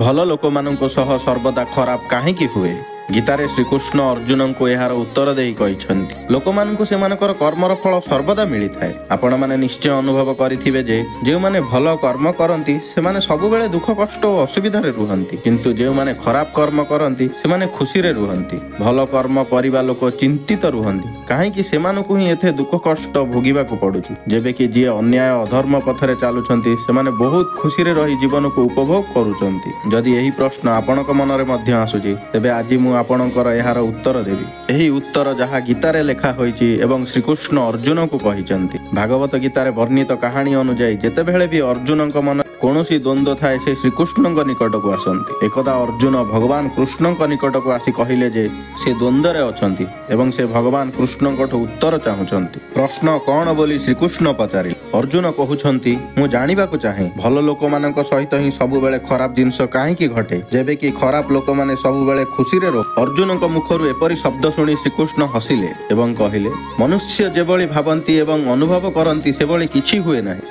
भल लोक मानक सह सर्वदा खराब कहीं हुए। गीतारे श्रीकृष्ण अर्जुन को यार उत्तर दे लोक मानक से कर्मर फल सर्वदा मिलता है। आपण मैंने निश्चय अनुभव करेंगे जे जो मैंने भल कर्म करती से सब बेले दुख कष्ट और असुविधा रुहति, किंतु जो मैंने खराब कर्म करती से खुशी रे रुहति। भल कर्म करने लोक चिंतित रुहति कहीं से ही एथे दुख कष्ट भोगवा पड़ुछि। जेबे कि जी अन्याय अधर्म पथरे चलुछंती से बहुत खुशी रे रही जीवन को उपभोग करुछंती। जदि यही प्रश्न आपणक मनरे मध्य आसुछि तेबे आज मु आपणकर यार उत्तर देवी। यही उत्तर जहाँ गीतारे लेखा होइछि एवं श्रीकृष्ण अर्जुन को कहिसंती। भागवत गीतारे वर्णित कहानी अनुसार जेतेबेले भी अर्जुनक मन कौनसी द्वंद्व थाए से श्रीकृष्ण निकट को आसती। एकदा अर्जुन भगवान कृष्ण निकट को आसी कहले जे से द्वंद्व अछंती एवं से भगवान कृष्ण उत्तर चाहूंती। प्रश्न कौन बोली श्रीकृष्ण पचारि अर्जुन कहउछंती मु जानिबाकु चाहे भल लोक मानक सहित ही सब बेले खराब जिनस काहेकि घटे जेबे कि खराब लोक माने सब बेले खुशी रे रहो। अर्जुन मुखरु एपरि शब्द शुणी श्रीकृष्ण हसिले एवं कहिले मनुष्य जेभଳି भावंती एवं अनुभव करती सेभଳି किछि हुए नाही,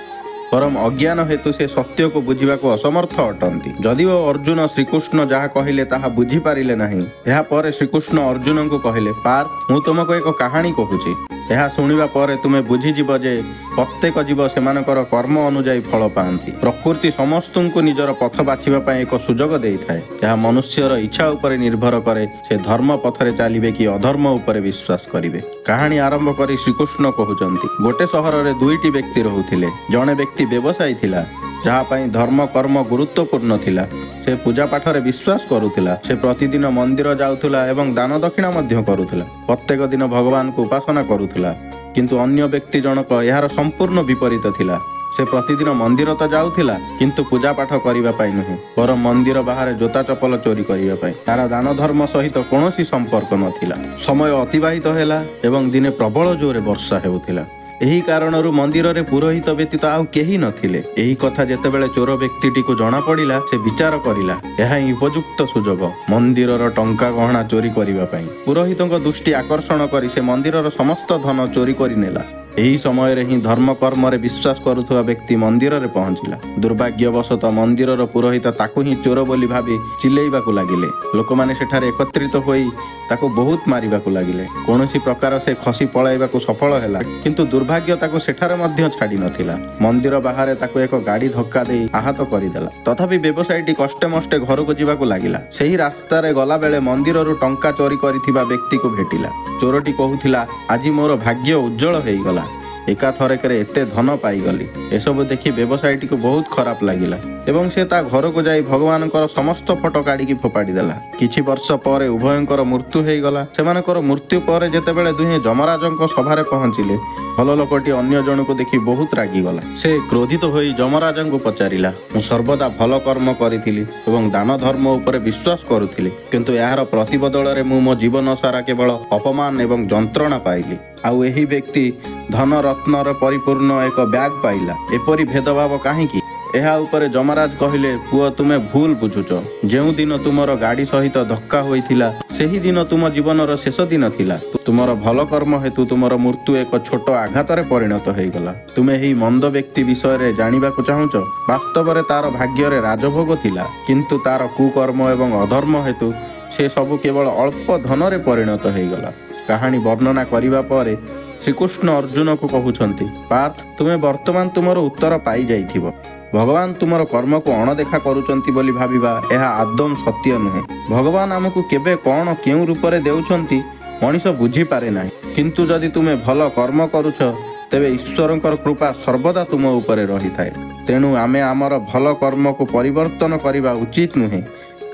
परम अज्ञान हेतु से सत्य को बुझा असमर्थ अटंती। जदिओ अर्जुन श्रीकृष्ण जहाँ कहले ताहा बुझी पारिले नहीं। यह पर श्रीकृष्ण अर्जुन को कहले पार्थ मु तुमको एक कहानी कहूची। यह शुणिबा पर तुमे बुझीजिव जे प्रत्येक जीव सेमानकर कर्म अनुजाई फल पाती। प्रकृति समस्त को निजर पथ बाछिबा एक सुजोग देइथाए। यह मनुष्यर इच्छा उपर निर्भर करे से धर्म पथरे चलिबे कि अधर्म उपर विश्वास करिवे। कहानी आरंभ करी श्रीकृष्ण कहउचंती गोटे सहर रे दुईटी व्यक्ति रहुथिले। जणे व्यक्ति व्यवसायी थिला जहाँ पाई धर्म कर्म गुरुत्वपूर्ण थिला। से पूजा पाठ रे विश्वास करुथिला। से प्रतिदिन मंदिर जाउथिला एवं दान दक्षिणा मध्य करुथिला। प्रत्येक दिन भगवान को उपासना करुथिला। किंतु अन्य व्यक्ति जनक यार संपूर्ण विपरीत थिला। से प्रतिदिन मंदिर तो जाउथिला किंतु पूजा पाठ करिबा पाई नहीं, पर मंदिर बाहर जोता चपल चोरी करिबा पाई। तार दान धर्म सहित कौनसी संपर्क नथिला। समय अतिबाहित हेला एवं दिने प्रबल जोरे वर्षा हेउथिला। एही कारणरू मंदिर रे पुरोहित व्यतीत आउ केही नथिले। एही कथा जेतेबेले चोर व्यक्तिटी को जणा पड़िला से विचार करिला एहा उपयुक्त सुजोग मंदिर रो टंका गहना चोरी करिबा पई। पुरोहितक दृष्टि आकर्षण करी से मंदिर रो समस्त धन चोरी करि नेला। एही समय रे ही धर्म कर्म रे विश्वास करुथुवा व्यक्ति मंदिर रे पहुंचिला। दुर्भाग्यवशत मंदिर रो पुरोहित ताकू ही चोर बोली भाबी चिल्लेइबाकू लागिले। लोक माने सेठारे एकत्रित होई ताकू बहुत मारिबाकू लागिले। कोनोसी प्रकार से खसी पळाइबाकू सफल हेला, किंतु दुर्भाग्य ताकू सेठारे मध्य छाडी नथिला। मंदिर बाहर ताकू एक गाड़ी धक्का देई आहत करिदेला। तथापि व्यवसायीटी कष्टे मष्टे घर को जीवाकू लागिला। सेही रास्ता रे गला बेले मंदिर रु टंका चोरी करिथिबा व्यक्ति को भेटिला। चोरटी कहूथिला आज मोर भाग्य उज्जवल हेइगला, एका थरकरे एते धन पाईगली। एसबु देखि व्यवसायीटी को बहुत खराब लागिला एवं से ता घर को जाई भगवानकर समस्त फोटो काढ़ी फोपाड़ी देला। किछि वर्ष पर उभयंकर मृत्यु हेइगला। सेमानकर मृत्यु पर जेतेबेले दुहे जमराजंक सभारे पहुंचिले भल लोकटी अन्य जन को देखि बहुत रागिगला। से क्रोधित होई जमराजंक पचारिला मु सर्वदा भल कर्म करिथिली एवं दान धर्म उपरे विश्वास करुथिली, किंतु यार प्रतिबदल रे मु मो जीवन सारा केवल अपमान एवं जंत्रणा पाइली। आउ एही व्यक्ति धन रत्नर परिपूर्ण एक बैग पाइला। एपरि भेदभाव काहेकि? एहा उपरे जमराज कहिले पुओ तुमे भूल बुझुच। जेउ दिन तुमर गाड़ी सहित धक्का होइथिला सेही दिन तुम जीवनर शेष दिन थिला। तुमर भल कर्म हेतु तुमर मृत्यु एक छोट आघात रे परिणत हेइगला। तुमे ही मंद व्यक्ति विषय रे जानिबाकू चाहुच। वास्तव रे तार भाग्य रे राजभोग थिला, किंतु तार कुकर्म एवं अधर्म हेतु से सब केवल अल्प धन रे परिणत हेइगला। कहानी वर्णना करिबा परे श्रीकृष्ण अर्जुन को कहउछंती पार्थ तुमे वर्तमान तुमर उत्तर पाई जाइथिबो। भगवान तुमर कर्म को अणदेखा करुचंती बोली भाबिबा एहा आदम सत्य नुहे। भगवान आमको केबे कौन केउ रूप रे देउछंती मनीष बुझी पारे नाही, किंतु जदि तुमे भल कर्म करुछ तेबे ईश्वरंकर कृपा सर्वदा तुम उपरे रही थाए। तेणु आमे आमर भल कर्म को परिवर्तन करिबा उचित नुहे,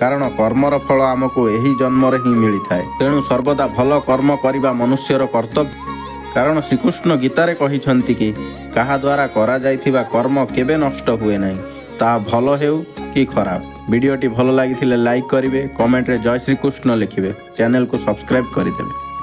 कारण कर्मर फल आमको एही जन्म रे ही मिली थाए। तेणु सर्वदा भल कर्म करिबा मनुष्यर कर्तव्य। कारण श्रीकृष्ण गीतारे कहिछंती कि कहा द्वारा करा जाइथिबा कर्म केबे नष्ट हुए नहीं, ता भल हेउ कि खराब। वीडियोटी भल लागिथिले लाइक करिवे, कमेंट रे जय श्रीकृष्ण लिखिवे, चैनल को सब्सक्राइब करिदेवे।